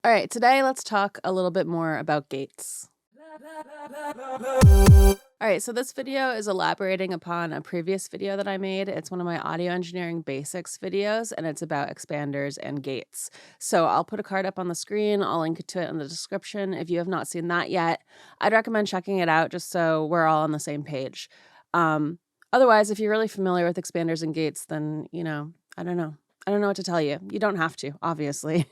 All right, today let's talk a little bit more about gates. All right, so this video is elaborating upon a previous video that I made. It's one of my audio engineering basics videos, and it's about expanders and gates. So I'll put a card up on the screen. I'll link to it in the description. If you have not seen that yet, I'd recommend checking it out just so we're all on the same page. Otherwise, if you're really familiar with expanders and gates, then, I don't know. I don't know what to tell you. You don't have to, obviously.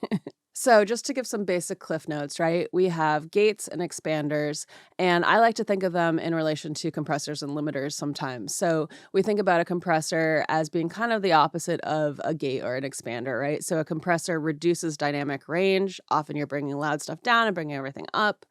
So just to give some basic cliff notes, right? We have gates and expanders, and I like to think of them in relation to compressors and limiters sometimes. So we think about a compressor as being kind of the opposite of a gate or an expander, right? So a compressor reduces dynamic range. Often you're bringing loud stuff down and bringing everything up.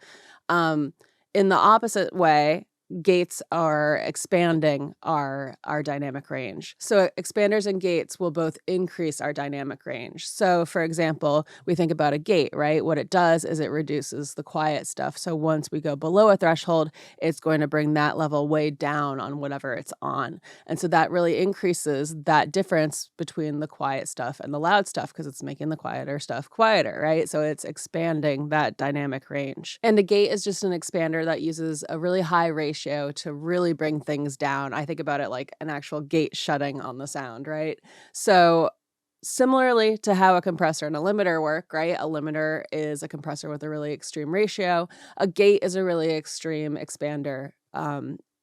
In the opposite way, gates are expanding our dynamic range. So expanders and gates will both increase our dynamic range. So for example, we think about a gate, right? What it does is it reduces the quiet stuff. So once we go below a threshold, it's going to bring that level way down on whatever it's on. And so that really increases that difference between the quiet stuff and the loud stuff because it's making the quieter stuff quieter, right? So it's expanding that dynamic range. And a gate is just an expander that uses a really high ratio to really bring things down. I think about it like an actual gate shutting on the sound, right? So similarly to how a compressor and a limiter work, right? A limiter is a compressor with a really extreme ratio. A gate is a really extreme expander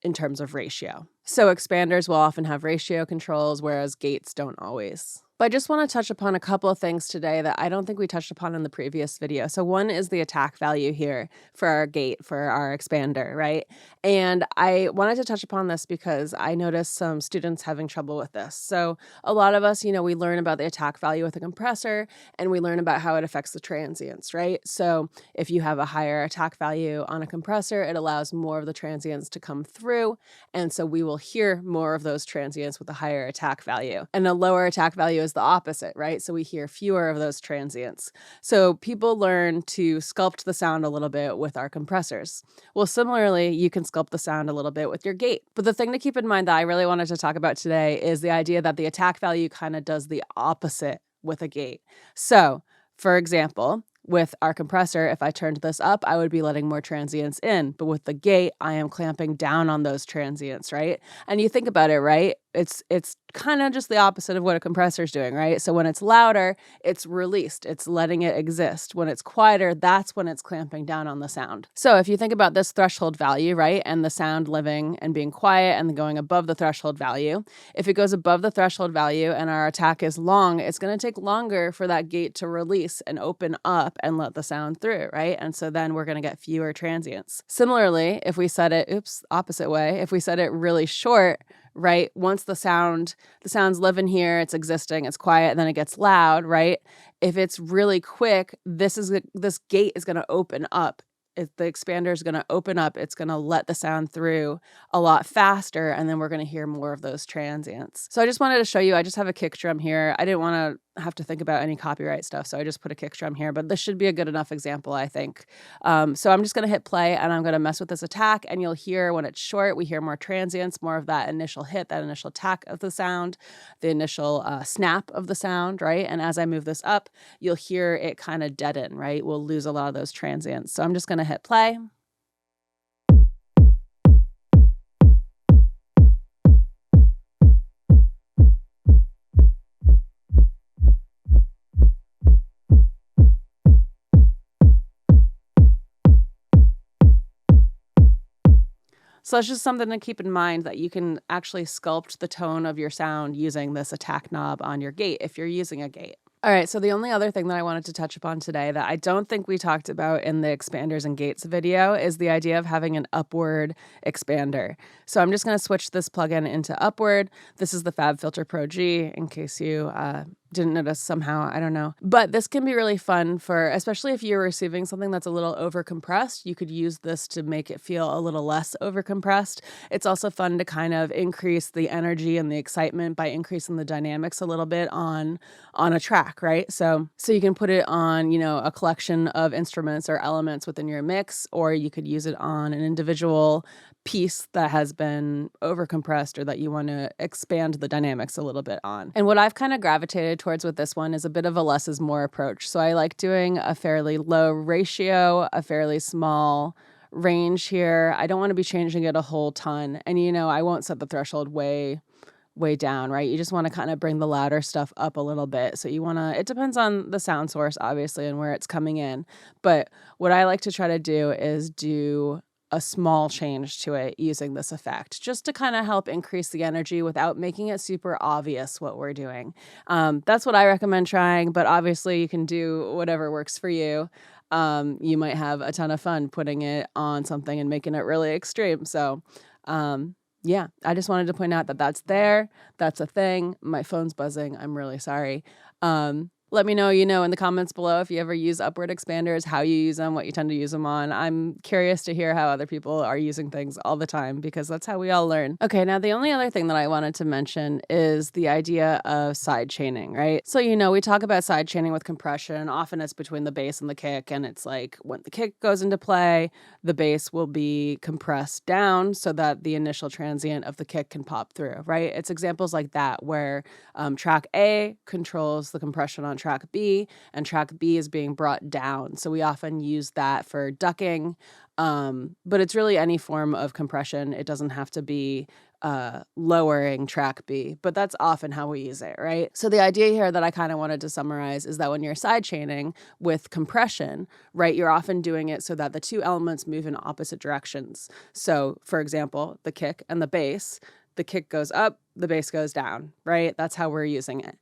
in terms of ratio. So expanders will often have ratio controls, whereas gates don't always. But I just want to touch upon a couple of things today that I don't think we touched upon in the previous video. So one is the attack value here for our gate, for our expander, right? And I wanted to touch upon this because I noticed some students having trouble with this. So a lot of us, we learn about the attack value with a compressor and we learn about how it affects the transients, right? So if you have a higher attack value on a compressor, it allows more of the transients to come through. And so we will hear more of those transients with a higher attack value. And a lower attack value is the opposite, right? So we hear fewer of those transients. So people learn to sculpt the sound a little bit with our compressors. Well, similarly, you can sculpt the sound a little bit with your gate. But the thing to keep in mind that I really wanted to talk about today is the idea that the attack value kind of does the opposite with a gate. So, for example, with our compressor, if I turned this up, I would be letting more transients in. But with the gate, I am clamping down on those transients, right? And you think about it, right? It's kind of just the opposite of what a compressor is doing, right? So when it's louder, it's released. It's letting it exist. When it's quieter, that's when it's clamping down on the sound. So if you think about this threshold value, right, and the sound living and being quiet and going above the threshold value, if it goes above the threshold value and our attack is long, it's going to take longer for that gate to release and open up and let the sound through, right? And so then we're going to get fewer transients. Similarly, if we set it, opposite way, if we set it really short, right? Once the sound's living here, it's existing, it's quiet, then it gets loud, right? If it's really quick, this gate is going to open up. If the expander is going to open up, it's going to let the sound through a lot faster, and then we're going to hear more of those transients. So I just wanted to show you, I just have a kick drum here. I didn't want to have to think about any copyright stuff, so I just put a kick drum here, but this should be a good enough example, I think. So I'm just going to hit play, and I'm going to mess with this attack, and you'll hear when it's short, we hear more transients, more of that initial hit, that initial attack of the sound, the initial snap of the sound, right? And as I move this up, you'll hear it kind of deaden, right? We'll lose a lot of those transients. So I'm just going to hit play. So that's just something to keep in mind, that you can actually sculpt the tone of your sound using this attack knob on your gate if you're using a gate. All right, so the only other thing that I wanted to touch upon today that I don't think we talked about in the expanders and gates video is the idea of having an upward expander. So I'm just going to switch this plugin into upward. This is the FabFilter Pro G, in case you didn't notice somehow, I don't know. But this can be really fun for, especially if you're receiving something that's a little overcompressed, you could use this to make it feel a little less overcompressed. It's also fun to kind of increase the energy and the excitement by increasing the dynamics a little bit on a track, right? So you can put it on, a collection of instruments or elements within your mix, or you could use it on an individual piece that has been overcompressed or that you want to expand the dynamics a little bit on. And what I've kind of gravitated towards with this one is a bit of a less is more approach. So I like doing a fairly low ratio, a fairly small range here. I don't want to be changing it a whole ton. And, I won't set the threshold way down, right? You just want to kind of bring the louder stuff up a little bit. So it depends on the sound source, obviously, and where it's coming in. But what I like to try to do is do a small change to it using this effect, just to kind of help increase the energy without making it super obvious what we're doing. That's what I recommend trying, but obviously you can do whatever works for you. You might have a ton of fun putting it on something and making it really extreme. So, yeah, I just wanted to point out that that's there. That's a thing. My phone's buzzing. I'm really sorry. Let me know, in the comments below if you ever use upward expanders, how you use them, what you tend to use them on. I'm curious to hear how other people are using things all the time because that's how we all learn. Okay, now the only other thing that I wanted to mention is the idea of side chaining, right? So, we talk about side chaining with compression. Often it's between the bass and the kick, and it's like when the kick goes into play, the bass will be compressed down so that the initial transient of the kick can pop through, right? It's examples like that where track A controls the compression on track B, and track B is being brought down. So we often use that for ducking, but it's really any form of compression. It doesn't have to be lowering track B, but that's often how we use it, right? So the idea here that I kind of wanted to summarize is that when you're side chaining with compression, right, you're often doing it so that the two elements move in opposite directions. So for example, the kick and the bass, the kick goes up, the bass goes down, right? That's how we're using it.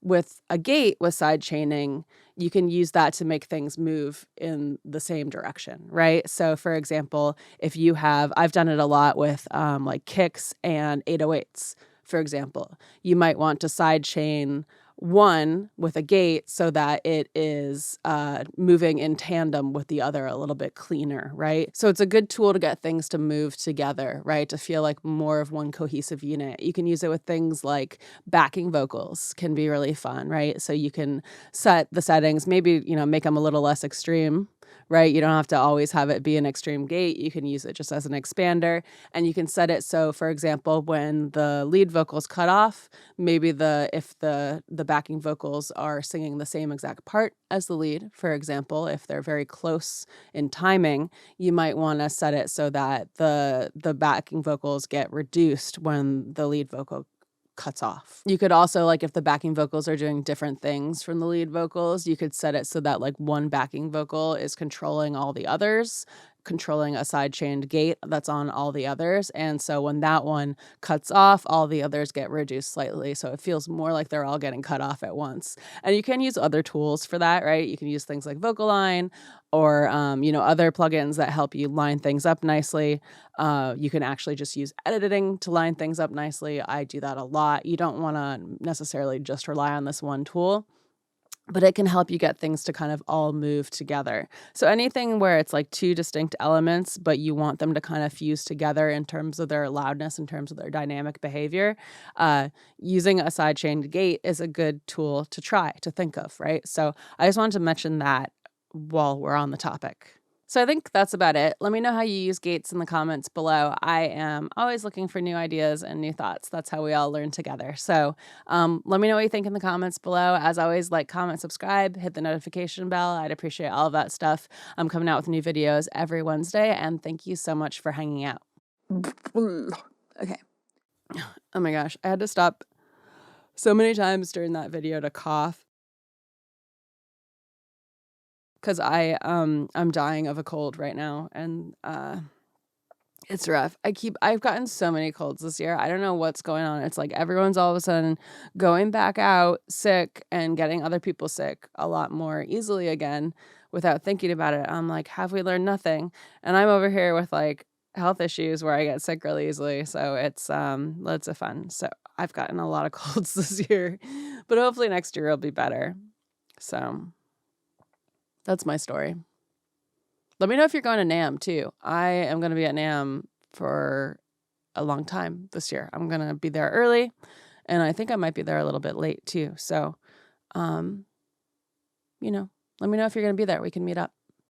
With a gate with side chaining, you can use that to make things move in the same direction, right? So for example, I've done it a lot with like kicks and 808s, for example. You might want to side chain one with a gate so that it is moving in tandem with the other a little bit cleaner, right? So it's a good tool to get things to move together, right? To feel like more of one cohesive unit. You can use it with things like backing vocals can be really fun, right? So you can set the settings, maybe, make them a little less extreme, right? You don't have to always have it be an extreme gate. You can use it just as an expander, and you can set it so, for example, when the lead vocals cut off, maybe if the backing vocals are singing the same exact part as the lead, for example, if they're very close in timing, you might want to set it so that the backing vocals get reduced when the lead vocal cuts off. You could also, like, if the backing vocals are doing different things from the lead vocals, you could set it so that like one backing vocal is controlling all the others, controlling a side chained gate that's on all the others. And so when that one cuts off, all the others get reduced slightly. So it feels more like they're all getting cut off at once. And you can use other tools for that, right? You can use things like Vocal Line or, other plugins that help you line things up nicely. You can actually just use editing to line things up nicely. I do that a lot. You don't want to necessarily just rely on this one tool, but it can help you get things to kind of all move together. So anything where it's like two distinct elements, but you want them to kind of fuse together in terms of their loudness, in terms of their dynamic behavior, using a sidechained gate is a good tool to try, to think of, right? So I just wanted to mention that while we're on the topic. So I think that's about it. Let me know how you use gates in the comments below. I am always looking for new ideas and new thoughts. That's how we all learn together. So let me know what you think in the comments below. As always, like, comment, subscribe, hit the notification bell. I'd appreciate all of that stuff. I'm coming out with new videos every Wednesday, and thank you so much for hanging out. Okay. Oh my gosh, I had to stop so many times during that video to cough, because I'm dying of a cold right now, and it's rough. I've gotten so many colds this year. I don't know what's going on. It's like everyone's all of a sudden going back out sick and getting other people sick a lot more easily again without thinking about it. I'm like, have we learned nothing? And I'm over here with like health issues where I get sick really easily. So it's loads of fun. So I've gotten a lot of colds this year, but hopefully next year will be better. So that's my story. Let me know if you're going to NAMM too. I am going to be at NAMM for a long time this year. I'm going to be there early, and I think I might be there a little bit late too. So, let me know if you're going to be there. We can meet up.